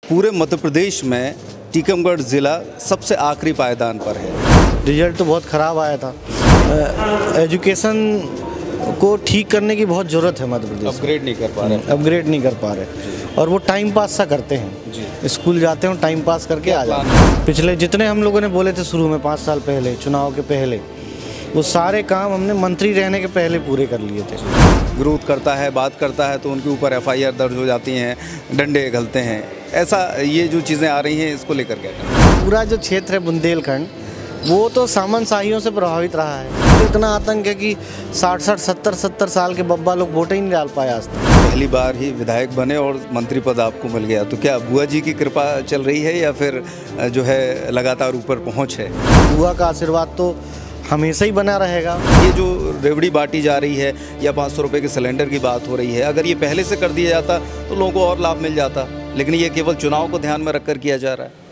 पूरे मध्य प्रदेश में टीकमगढ़ ज़िला सबसे आखिरी पायदान पर है। रिजल्ट तो बहुत ख़राब आया था। एजुकेशन को ठीक करने की बहुत ज़रूरत है मध्य प्रदेश। अपग्रेड नहीं कर पा रहे और वो टाइम पास सा करते हैं। स्कूल जाते हैं, टाइम पास करके आ जाते हैं। पिछले जितने हम लोगों ने बोले थे शुरू में 5 साल पहले चुनाव के पहले, वो सारे काम हमने मंत्री रहने के पहले पूरे कर लिए थे। विरोध करता है, बात करता है तो उनके ऊपर FIR दर्ज हो जाती हैं, डंडे घलते हैं। ऐसा ये जो चीज़ें आ रही हैं, इसको लेकर क्या करें? पूरा जो क्षेत्र है बुंदेलखंड, वो तो सामंतशाहियों से प्रभावित रहा है। तो इतना आतंक है कि 60-60, 70-70 साल के बब्बा लोग वोट ही नहीं डाल पाए आज तक। पहली बार ही विधायक बने और मंत्री पद आपको मिल गया, तो क्या बुआ जी की कृपा चल रही है या फिर जो है लगातार ऊपर पहुँच है? बुआ का आशीर्वाद तो हमेशा ही बना रहेगा। ये जो रेवड़ी बांटी जा रही है या 500 रुपये के सिलेंडर की बात हो रही है, अगर ये पहले से कर दिया जाता तो लोगों को और लाभ मिल जाता, लेकिन ये केवल चुनाव को ध्यान में रखकर किया जा रहा है।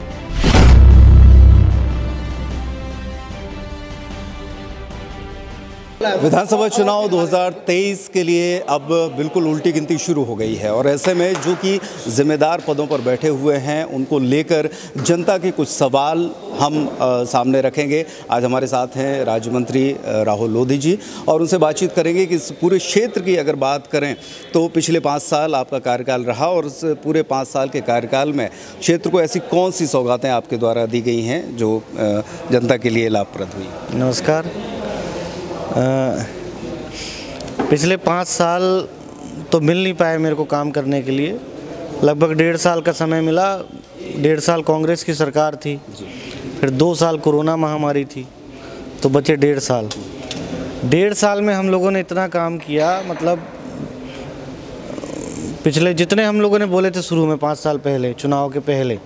विधानसभा चुनाव 2023 के लिए अब बिल्कुल उल्टी गिनती शुरू हो गई है और ऐसे में जो कि जिम्मेदार पदों पर बैठे हुए हैं, उनको लेकर जनता के कुछ सवाल हम सामने रखेंगे। आज हमारे साथ हैं राज्य मंत्री राहुल लोधी जी और उनसे बातचीत करेंगे कि इस पूरे क्षेत्र की अगर बात करें तो पिछले 5 साल आपका कार्यकाल रहा और उस पूरे 5 साल के कार्यकाल में क्षेत्र को ऐसी कौन सी सौगातें आपके द्वारा दी गई हैं जो जनता के लिए लाभप्रद हुई? नमस्कार। पिछले 5 साल तो मिल नहीं पाए मेरे को काम करने के लिए। लगभग 1.5 साल का समय मिला। 1.5 साल कांग्रेस की सरकार थी, फिर 2 साल कोरोना महामारी थी, तो बचे 1.5 साल। 1.5 साल में हम लोगों ने इतना काम किया, मतलब पिछले जितने हम लोगों ने बोले थे शुरू में 5 साल पहले चुनाव के पहले,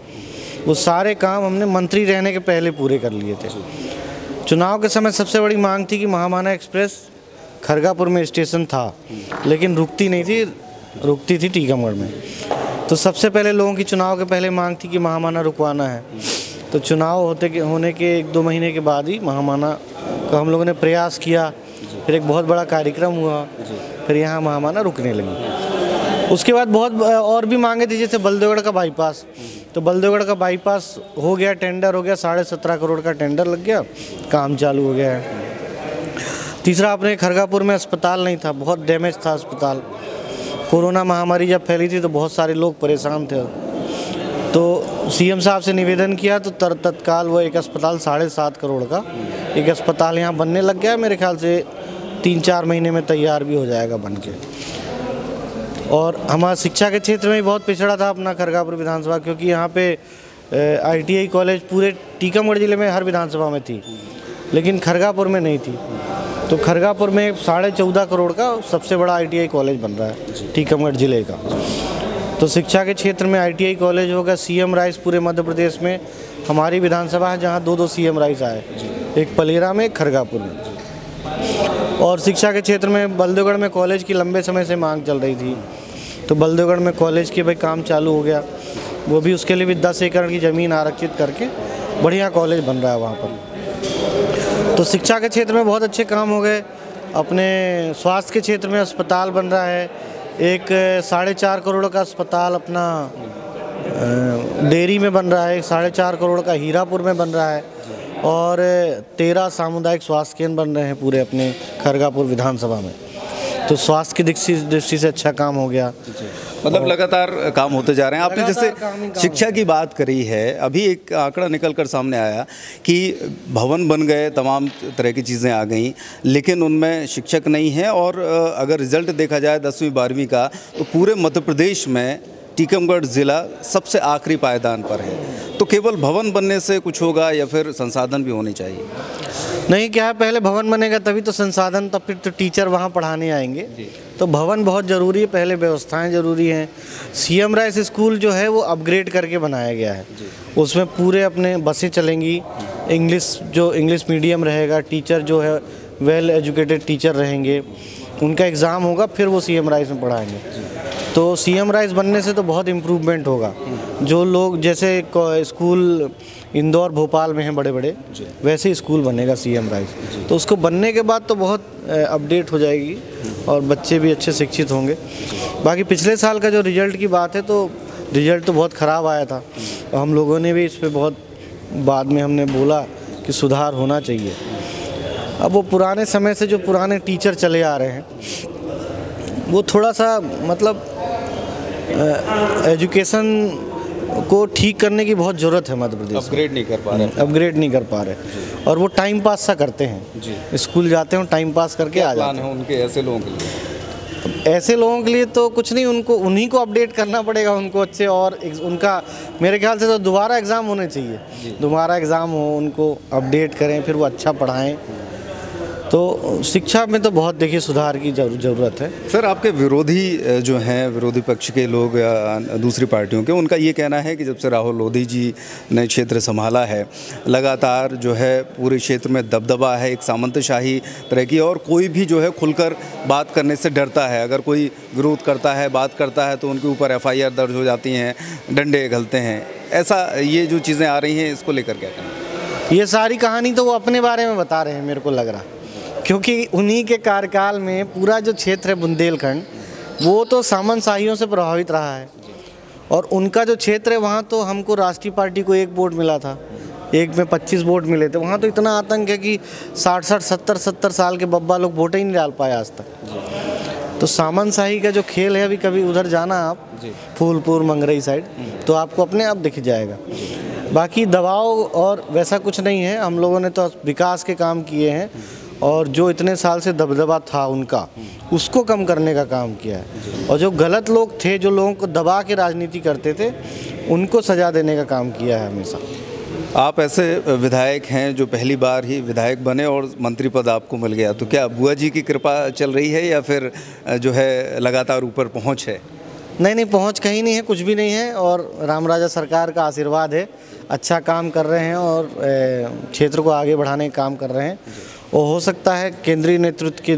वो सारे काम हमने मंत्री रहने के पहले पूरे कर लिए थे। चुनाव के समय सबसे बड़ी मांग थी कि महामाना एक्सप्रेस खरगापुर में स्टेशन था, लेकिन रुकती नहीं थी, रुकती थी टीकमगढ़ में। तो सबसे पहले लोगों की चुनाव के पहले मांग थी कि महामाना रुकवाना है। तो चुनाव होने के 1-2 महीने के बाद ही महामाना का हम लोगों ने प्रयास किया, फिर एक बहुत बड़ा कार्यक्रम हुआ, फिर यहाँ महामाना रुकने लगी। उसके बाद बहुत और भी मांगे थी, जैसे बलदेवगढ़ का बाईपास। तो बलदेवगढ़ का बाईपास हो गया, टेंडर हो गया, 17.5 करोड़ का टेंडर लग गया, काम चालू हो गया है। तीसरा, अपने खरगापुर में अस्पताल नहीं था, बहुत डैमेज था अस्पताल। कोरोना महामारी जब फैली थी तो बहुत सारे लोग परेशान थे, तो CM साहब से निवेदन किया तो तत्काल वो एक अस्पताल 7.5 करोड़ का एक अस्पताल यहाँ बनने लग गया। मेरे ख्याल से 3-4 महीने में तैयार भी हो जाएगा बन के। और हमारा शिक्षा के क्षेत्र में भी बहुत पिछड़ा था अपना खरगापुर विधानसभा, क्योंकि यहाँ पे ITI कॉलेज पूरे टीकमगढ़ ज़िले में हर विधानसभा में थी, लेकिन खरगापुर में नहीं थी। तो खरगापुर में 14.5 करोड़ का सबसे बड़ा ITI कॉलेज बन रहा है टीकमगढ़ ज़िले का। तो शिक्षा के क्षेत्र में ITI कॉलेज होगा। CM राइस पूरे मध्य प्रदेश में हमारी विधानसभा है जहाँ 2-2 CM राइस आए, एक पलेरा में, एक खरगापुर में। और शिक्षा के क्षेत्र में बलदेवगढ़ में कॉलेज की लंबे समय से मांग चल रही थी, तो बलदेवगढ़ में कॉलेज के भाई काम चालू हो गया। वो भी उसके लिए भी 10 एकड़ की ज़मीन आरक्षित करके बढ़िया कॉलेज बन रहा है वहाँ पर। तो शिक्षा के क्षेत्र में बहुत अच्छे काम हो गए। अपने स्वास्थ्य के क्षेत्र में अस्पताल बन रहा है, एक 4.5 करोड़ का अस्पताल अपना डेयरी में बन रहा है, 4.5 करोड़ का हीरापुर में बन रहा है, और 13 सामुदायिक स्वास्थ्य केंद्र बन रहे हैं पूरे अपने खरगापुर विधानसभा में। तो स्वास्थ्य की दृष्टि से अच्छा काम हो गया। मतलब लगातार काम होते जा रहे हैं। आपने जैसे शिक्षा की बात करी है, अभी एक आंकड़ा निकल कर सामने आया कि भवन बन गए, तमाम तरह की चीज़ें आ गई, लेकिन उनमें शिक्षक नहीं है। और अगर रिज़ल्ट देखा जाए 10वीं 12वीं का, तो पूरे मध्य प्रदेश में टीकमगढ़ ज़िला सबसे आखिरी पायदान पर है। तो केवल भवन बनने से कुछ होगा या फिर संसाधन भी होने चाहिए? नहीं, क्या है, पहले भवन बनेगा तभी तो संसाधन, तब फिर तो टीचर वहाँ पढ़ाने आएंगे। तो भवन बहुत ज़रूरी है, पहले व्यवस्थाएं ज़रूरी हैं। CM राइस स्कूल जो है वो अपग्रेड करके बनाया गया है। उसमें पूरे अपने बसें चलेंगी, इंग्लिश मीडियम रहेगा, टीचर जो है वेल एजुकेटेड टीचर रहेंगे, उनका एग्ज़ाम होगा, फिर वो CM राइस में पढ़ाएंगे। तो CM राइस बनने से तो बहुत इम्प्रूवमेंट होगा। जो लोग जैसे स्कूल इंदौर भोपाल में हैं बड़े बड़े, वैसे ही स्कूल बनेगा CM राइस। तो उसको बनने के बाद तो बहुत अपडेट हो जाएगी और बच्चे भी अच्छे शिक्षित होंगे। बाकी पिछले साल का जो रिजल्ट की बात है, तो रिजल्ट तो बहुत ख़राब आया था और हम लोगों ने भी इस पर बहुत बाद में हमने बोला कि सुधार होना चाहिए। अब वो पुराने समय से जो पुराने टीचर चले आ रहे हैं वो थोड़ा सा मतलब एजुकेशन को ठीक करने की बहुत ज़रूरत है मध्य प्रदेश। अपग्रेड नहीं कर पा रहे और वो टाइम पास सा करते हैं जी। स्कूल जाते हैं टाइम पास करके आ जाते हैं। उनके ऐसे लोगों के लिए ऐसे लोगों के लिए तो कुछ नहीं, उनको उन्हीं को अपडेट करना पड़ेगा उनको अच्छे, और उनका मेरे ख्याल से तो दोबारा एग्ज़ाम होने चाहिए। दोबारा एग्ज़ाम हो, उनको अपडेट करें, फिर वो अच्छा पढ़ाएं। तो शिक्षा में तो बहुत देखिए सुधार की ज़रूरत है। सर, आपके विरोधी जो हैं, विरोधी पक्ष के लोग या दूसरी पार्टियों के, उनका ये कहना है कि जब से राहुल लोधी जी ने क्षेत्र संभाला है लगातार जो है पूरे क्षेत्र में दबदबा है, एक सामंतशाही तरह की, और कोई भी जो है खुलकर बात करने से डरता है। अगर कोई विरोध करता है, बात करता है तो उनके ऊपर FIR दर्ज हो जाती हैं, डंडे घलते हैं। ऐसा ये जो चीज़ें आ रही हैं, इसको लेकर क्या कहना? ये सारी कहानी तो वो अपने बारे में बता रहे हैं मेरे को लग रहा, क्योंकि उन्हीं के कार्यकाल में पूरा जो क्षेत्र है बुंदेलखंड वो तो सामंतशाहियों से प्रभावित रहा है। और उनका जो क्षेत्र है वहाँ तो हमको राष्ट्रीय पार्टी को 1 वोट मिला था, एक में 25 वोट मिले थे। वहाँ तो इतना आतंक है कि 60-60, 70-70 साल के बब्बा लोग वोट ही नहीं डाल पाए आज तक। तो सामंतशाही का जो खेल है, अभी कभी उधर जाना आप फूलपुर मंगरई साइड तो आपको अपने आप दिख जाएगा। बाकी दबाव और वैसा कुछ नहीं है, हम लोगों ने तो विकास के काम किए हैं और जो इतने साल से दबदबा था उनका, उसको कम करने का काम किया है। और जो गलत लोग थे, जो लोगों को दबा के राजनीति करते थे, उनको सजा देने का काम किया है हमेशा। आप ऐसे विधायक हैं जो पहली बार ही विधायक बने और मंत्री पद आपको मिल गया, तो क्या बुआ जी की कृपा चल रही है या फिर जो है लगातार ऊपर पहुंच है? नहीं, पहुंच कहीं नहीं है, कुछ भी नहीं है, और रामराजा सरकार का आशीर्वाद है। अच्छा काम कर रहे हैं और क्षेत्र को आगे बढ़ाने का काम कर रहे हैं। और हो सकता है केंद्रीय नेतृत्व के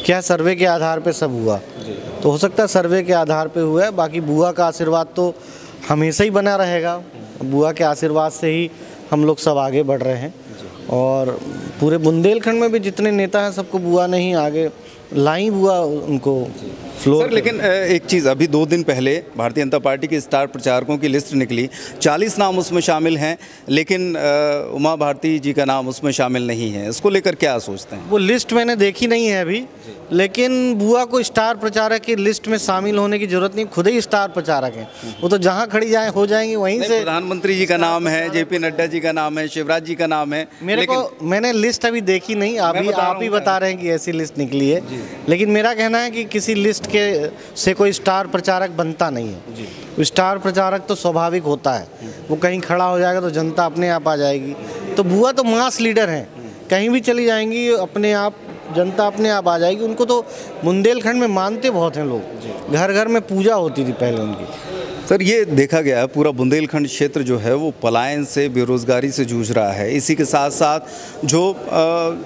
क्या सर्वे के आधार पे सब हुआ, तो हो सकता है सर्वे के आधार पे हुआ है। बाकी बुआ का आशीर्वाद तो हमेशा ही बना रहेगा, बुआ के आशीर्वाद से ही हम लोग सब आगे बढ़ रहे हैं। और पूरे बुंदेलखंड में भी जितने नेता हैं सबको बुआ ने ही आगे लाई, बुआ उनको फ्लोर। लेकिन एक चीज़, अभी 2 दिन पहले भारतीय जनता पार्टी के स्टार प्रचारकों की लिस्ट निकली, 40 नाम उसमें शामिल हैं, लेकिन उमा भारती जी का नाम उसमें शामिल नहीं है। इसको लेकर क्या सोचते हैं? वो लिस्ट मैंने देखी नहीं है अभी, लेकिन बुआ को स्टार प्रचारक की लिस्ट में शामिल होने की जरूरत नहीं, खुद ही स्टार प्रचारक हैं। वो तो जहाँ खड़ी जाए हो जाएंगी वहीं से। प्रधानमंत्री जी का नाम है, JP नड्डा जी का नाम है, शिवराज जी का नाम है। मैंने लिस्ट अभी देखी नहीं, अभी आप ही बता रहे हैं कि ऐसी लिस्ट निकली है। लेकिन मेरा कहना है कि किसी लिस्ट के से कोई स्टार प्रचारक बनता नहीं है। स्टार प्रचारक तो स्वाभाविक होता है, वो कहीं खड़ा हो जाएगा तो जनता अपने आप आ जाएगी। तो बुआ तो मास लीडर हैं, कहीं भी चली जाएंगी अपने आप जनता अपने आप आ जाएगी। उनको तो बुंदेलखंड में मानते बहुत हैं लोग, घर घर में पूजा होती थी पहले उनकी। सर, ये देखा गया है पूरा बुंदेलखंड क्षेत्र जो है वो पलायन से, बेरोज़गारी से जूझ रहा है। इसी के साथ साथ जो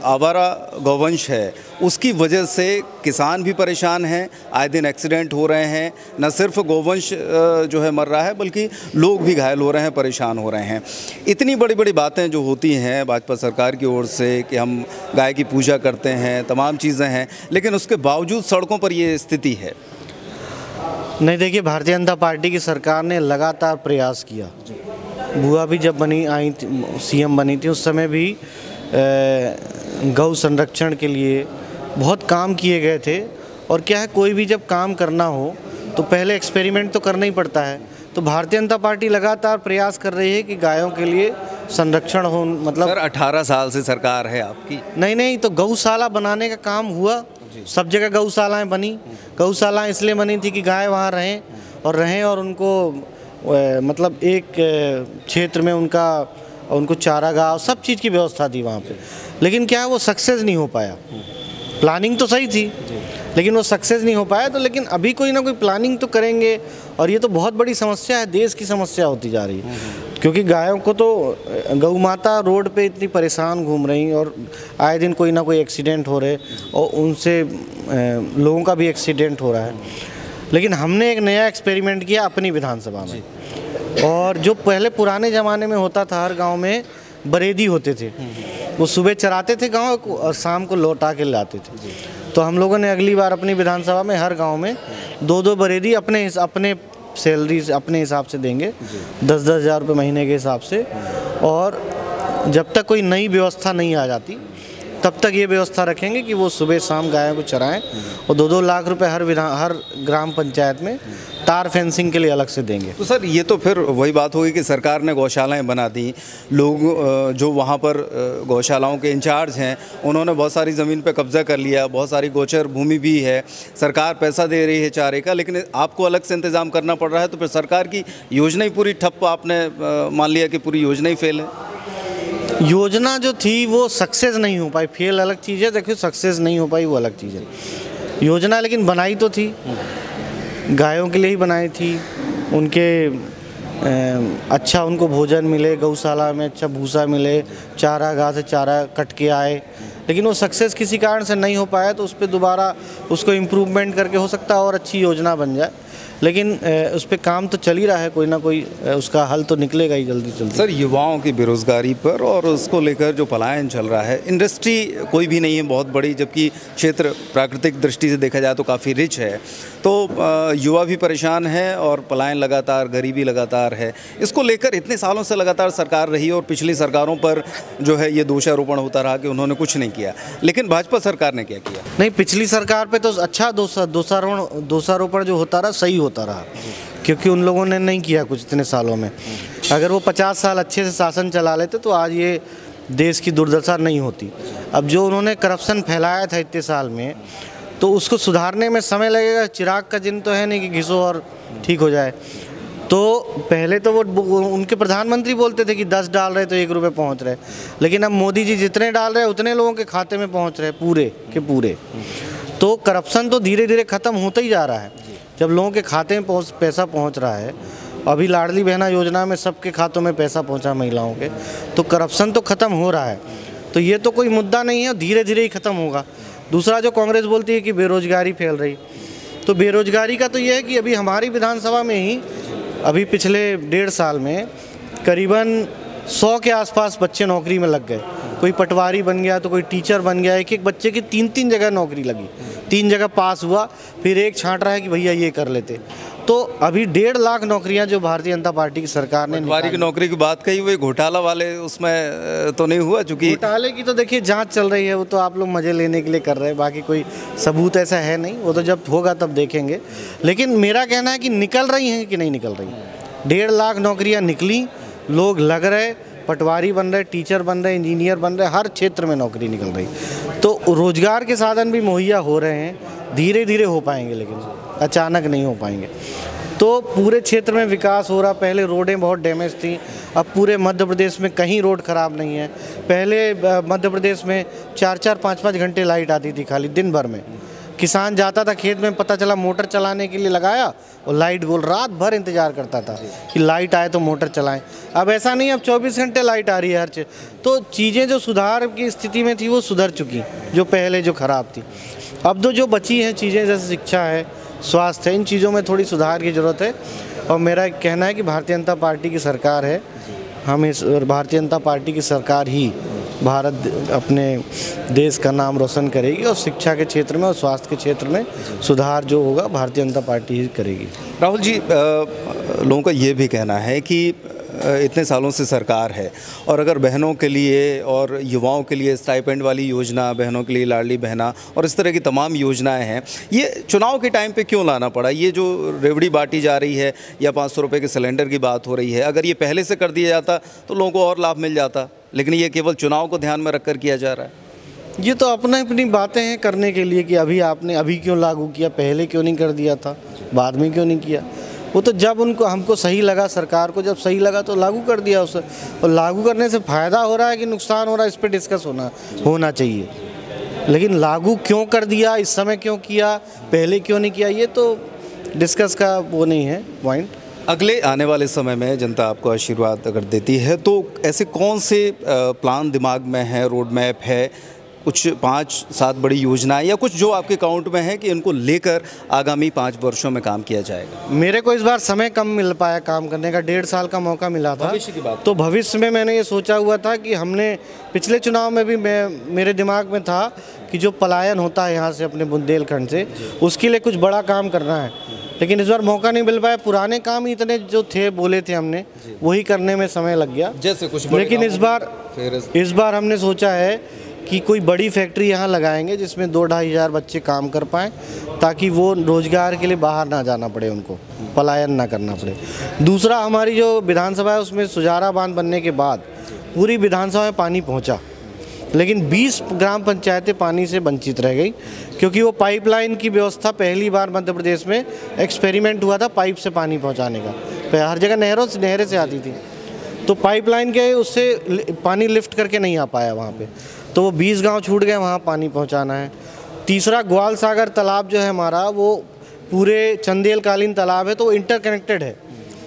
आवारा गौवंश है उसकी वजह से किसान भी परेशान हैं, आए दिन एक्सीडेंट हो रहे हैं। न सिर्फ गौवंश जो है मर रहा है बल्कि लोग भी घायल हो रहे हैं, परेशान हो रहे हैं। इतनी बड़ी बड़ी बातें जो होती हैं भाजपा सरकार की ओर से कि हम गाय की पूजा करते हैं, तमाम चीज़ें हैं, लेकिन उसके बावजूद सड़कों पर ये स्थिति है। नहीं, देखिए, भारतीय जनता पार्टी की सरकार ने लगातार प्रयास किया। बुआ भी जब आई CM बनी थी, उस समय भी गौ संरक्षण के लिए बहुत काम किए गए थे। और क्या है, कोई भी जब काम करना हो तो पहले एक्सपेरिमेंट तो करना ही पड़ता है। तो भारतीय जनता पार्टी लगातार प्रयास कर रही है कि गायों के लिए संरक्षण हो। मतलब सर, 18 साल से सरकार है आपकी। नहीं, तो गौशाला बनाने का काम हुआ, सब जगह गौशालाएं बनी। गौशालाएं इसलिए बनी थी कि गाय वहाँ रहें और उनको मतलब एक क्षेत्र में उनको चारागाह सब चीज़ की व्यवस्था थी वहाँ पे। लेकिन क्या है, वो सक्सेस नहीं हो पाया। प्लानिंग तो सही थी लेकिन वो सक्सेस नहीं हो पाया। तो लेकिन अभी कोई ना कोई प्लानिंग तो करेंगे। और ये तो बहुत बड़ी समस्या है, देश की समस्या होती जा रही है। क्योंकि गायों को तो गौ माता रोड पे इतनी परेशान घूम रही और आए दिन कोई ना कोई एक्सीडेंट हो रहे और उनसे लोगों का भी एक्सीडेंट हो रहा है। लेकिन हमने एक नया एक्सपेरिमेंट किया अपनी विधानसभा में। और जो पहले पुराने ज़माने में होता था, हर गांव में बरेदी होते थे, वो सुबह चराते थे गांव को और शाम को लौटा के लाते थे। तो हम लोगों ने अगली बार अपनी विधानसभा में हर गांव में 2-2 बरेदी अपने सैलरी अपने हिसाब से देंगे, 10-10 हज़ार रुपये महीने के हिसाब से। और जब तक कोई नई व्यवस्था नहीं आ जाती तब तक ये व्यवस्था रखेंगे कि वो सुबह शाम गायों को चराएं, और 2-2 लाख रुपए हर ग्राम पंचायत में तार फेंसिंग के लिए अलग से देंगे। तो सर ये तो फिर वही बात होगी कि सरकार ने गौशालाएं बना दी, लोग जो वहाँ पर गौशालाओं के इंचार्ज हैं उन्होंने बहुत सारी ज़मीन पे कब्जा कर लिया, बहुत सारी गोचर भूमि भी है, सरकार पैसा दे रही है चारे का, लेकिन आपको अलग से इंतज़ाम करना पड़ रहा है, तो फिर सरकार की योजना ही पूरी ठप्प, आपने मान लिया कि पूरी योजना ही फेल है। योजना जो थी वो सक्सेस नहीं हो पाई, फेल अलग चीज़ है, देखिए सक्सेस नहीं हो पाई वो अलग चीज़ है। योजना लेकिन बनाई तो थी, गायों के लिए ही बनाई थी, उनके अच्छा उनको भोजन मिले, गौशाला में अच्छा भूसा मिले, चारा घास से चारा कट के आए, लेकिन वो सक्सेस किसी कारण से नहीं हो पाया, तो उस पर दोबारा उसको इम्प्रूवमेंट करके हो सकता है और अच्छी योजना बन जाए, लेकिन उस पर काम तो चल ही रहा है, कोई ना कोई उसका हल तो निकलेगा ही जल्दी जल्दी। सर युवाओं की बेरोज़गारी पर और उसको लेकर जो पलायन चल रहा है, इंडस्ट्री कोई भी नहीं है बहुत बड़ी, जबकि क्षेत्र प्राकृतिक दृष्टि से देखा जाए तो काफ़ी रिच है, तो युवा भी परेशान है और पलायन लगातार, गरीबी लगातार है। इसको लेकर इतने सालों से लगातार सरकार रही और पिछली सरकारों पर जो है ये दोषारोपण होता रहा कि उन्होंने कुछ नहीं किया, लेकिन भाजपा सरकार ने क्या किया? नहीं, पिछली सरकार पे तो अच्छा दोषारोपण जो होता रहा सही होता रहा, क्योंकि उन लोगों ने नहीं किया कुछ इतने सालों में। अगर वो 50 साल अच्छे से शासन चला लेते तो आज ये देश की दुर्दशा नहीं होती। अब जो उन्होंने करप्शन फैलाया था इतने साल में, तो उसको सुधारने में समय लगेगा। चिराग का जिन तो है नहीं कि घिसो और ठीक हो जाए। तो पहले तो वो उनके प्रधानमंत्री बोलते थे कि 10 डाल रहे तो 1 रुपये पहुँच रहे, लेकिन अब मोदी जी जितने डाल रहे उतने लोगों के खाते में पहुँच रहे, पूरे के पूरे। तो करप्शन तो धीरे धीरे ख़त्म होता ही जा रहा है। जब लोगों के खाते में पैसा पहुंच रहा है, अभी लाडली बहना योजना में सबके खातों में पैसा पहुंचा महिलाओं के, तो करप्शन तो ख़त्म हो रहा है। तो ये तो कोई मुद्दा नहीं है, धीरे धीरे ही ख़त्म होगा। दूसरा जो कांग्रेस बोलती है कि बेरोजगारी फैल रही, तो बेरोजगारी का तो ये है कि अभी हमारी विधानसभा में ही अभी पिछले 1.5 साल में करीबन 100 के आसपास बच्चे नौकरी में लग गए। कोई पटवारी बन गया तो कोई टीचर बन गया, एक बच्चे की 3 जगह नौकरी लगी, 3 जगह पास हुआ, फिर एक छांट रहा है कि भैया ये कर लेते। तो अभी 1.5 लाख नौकरियां जो भारतीय जनता पार्टी की सरकार ने पटवारी की नौकरी की बात कही, वो घोटाला वाले उसमें तो नहीं हुआ? चूँकि घोटाले की तो देखिए जांच चल रही है, वो तो आप लोग मज़े लेने के लिए कर रहे हैं, बाकी कोई सबूत ऐसा है नहीं, वो तो जब होगा तब देखेंगे। लेकिन मेरा कहना है कि निकल रही हैं कि नहीं निकल रही। 1.5 लाख नौकरियाँ निकली, लोग लग रहे, पटवारी बन रहे, टीचर बन रहे, इंजीनियर बन रहे, हर क्षेत्र में नौकरी निकल रही। तो रोज़गार के साधन भी मुहैया हो रहे हैं, धीरे धीरे हो पाएंगे, लेकिन अचानक नहीं हो पाएंगे। तो पूरे क्षेत्र में विकास हो रहा। पहले रोडें बहुत डैमेज थी, अब पूरे मध्य प्रदेश में कहीं रोड ख़राब नहीं है। पहले मध्य प्रदेश में 4-4, 5-5 घंटे लाइट आती थी खाली दिन भर में। किसान जाता था खेत में, पता चला मोटर चलाने के लिए लगाया और लाइट गोल, रात भर इंतज़ार करता था कि लाइट आए तो मोटर चलाएं। अब ऐसा नहीं, अब 24 घंटे लाइट आ रही है हर चीज़। तो चीज़ें जो सुधार की स्थिति में थी वो सुधर चुकी, जो पहले जो ख़राब थी। अब तो जो बची हैं चीज़ें, जैसे शिक्षा है, स्वास्थ्य है, इन चीज़ों में थोड़ी सुधार की ज़रूरत है। और मेरा कहना है कि भारतीय जनता पार्टी की सरकार है, हम इस भारतीय जनता पार्टी की सरकार ही भारत अपने देश का नाम रोशन करेगी, और शिक्षा के क्षेत्र में और स्वास्थ्य के क्षेत्र में सुधार जो होगा भारतीय जनता पार्टी ही करेगी। राहुल जी, लोगों का ये भी कहना है कि इतने सालों से सरकार है, और अगर बहनों के लिए और युवाओं के लिए स्टाइपेंड वाली योजना, बहनों के लिए लाडली बहना और इस तरह की तमाम योजनाएं हैं, ये चुनाव के टाइम पे क्यों लाना पड़ा? ये जो रेवड़ी बांटी जा रही है या 500 रुपये के सिलेंडर की बात हो रही है, अगर ये पहले से कर दिया जाता तो लोगों को और लाभ मिल जाता, लेकिन ये केवल चुनाव को ध्यान में रखकर किया जा रहा है। ये तो अपनी बातें हैं करने के लिए कि अभी आपने अभी क्यों लागू किया, पहले क्यों नहीं कर दिया था, बाद में क्यों नहीं किया। वो तो जब हमको सही लगा, सरकार को जब सही लगा तो लागू कर दिया उसे। और लागू करने से फ़ायदा हो रहा है कि नुकसान हो रहा है, इस पर डिस्कस होना चाहिए। लेकिन लागू क्यों कर दिया, इस समय क्यों किया, पहले क्यों नहीं किया, ये तो डिस्कस का वो नहीं है पॉइंट। अगले आने वाले समय में जनता आपको आशीर्वाद अगर देती है तो ऐसे कौन से प्लान दिमाग में है, रोड मैप है, कुछ 5-7 बड़ी योजनाएं या कुछ जो आपके अकाउंट में है कि इनको लेकर आगामी 5 वर्षों में काम किया जाएगा? मेरे को इस बार समय कम मिल पाया काम करने का, 1.5 साल का मौका मिला था। भविष्य की बात, तो भविष्य में मैंने ये सोचा हुआ था कि हमने पिछले चुनाव में भी मेरे दिमाग में था कि जो पलायन होता है यहाँ से अपने बुंदेलखंड से, उसके लिए कुछ बड़ा काम करना है। लेकिन इस बार मौका नहीं मिल पाया। पुराने काम ही इतने जो थे बोले थे हमने वही करने में समय लग गया जैसे कुछ, लेकिन इस बार हमने सोचा है कि कोई बड़ी फैक्ट्री यहाँ लगाएंगे जिसमें 2-2.5 हज़ार बच्चे काम कर पाएँ, ताकि वो रोज़गार के लिए बाहर ना जाना पड़े, उनको पलायन ना करना पड़े। दूसरा, हमारी जो विधानसभा है उसमें सुजारा बांध बनने के बाद पूरी विधानसभा में पानी पहुँचा, लेकिन 20 ग्राम पंचायतें पानी से वंचित रह गई, क्योंकि वो पाइपलाइन की व्यवस्था पहली बार मध्य प्रदेश में एक्सपेरिमेंट हुआ था पाइप से पानी पहुंचाने का। हर जगह नहरें से आती थी, तो पाइपलाइन के उससे पानी लिफ्ट करके नहीं आ पाया वहाँ पे, तो वो 20 गांव छूट गए, वहाँ पानी पहुँचाना है। तीसरा, ग्वाल सागर तालाब जो है हमारा, वो पूरे चंदेल कालीन तालाब है, तो वो इंटरकनेक्टेड है।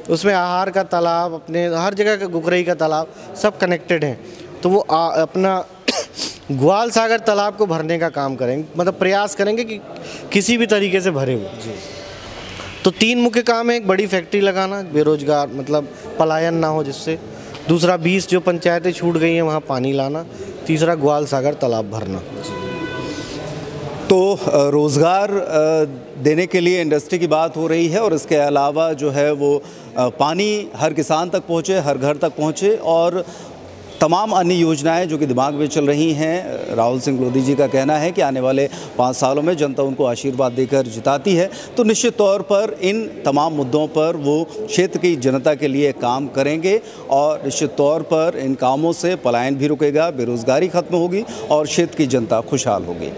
उसमें आहार का तालाब, अपने हर जगह का गुकरई का तालाब, सब कनेक्टेड हैं। तो वो अपना ग्वाल सागर तालाब को भरने का काम करेंगे, मतलब प्रयास करेंगे कि किसी भी तरीके से भरे वो। तो 3 मुख्य काम है, एक बड़ी फैक्ट्री लगाना, बेरोजगार मतलब पलायन ना हो जिससे। दूसरा, 20 जो पंचायतें छूट गई हैं वहाँ पानी लाना। तीसरा, ग्वाल सागर तालाब भरना। तो रोज़गार देने के लिए इंडस्ट्री की बात हो रही है, और इसके अलावा जो है वो पानी हर किसान तक पहुँचे, हर घर तक पहुँचे, और तमाम अन्य योजनाएं जो कि दिमाग में चल रही हैं। राहुल सिंह लोधी जी का कहना है कि आने वाले 5 सालों में जनता उनको आशीर्वाद देकर जिताती है, तो निश्चित तौर पर इन तमाम मुद्दों पर वो क्षेत्र की जनता के लिए काम करेंगे, और निश्चित तौर पर इन कामों से पलायन भी रुकेगा, बेरोज़गारी खत्म होगी और क्षेत्र की जनता खुशहाल होगी।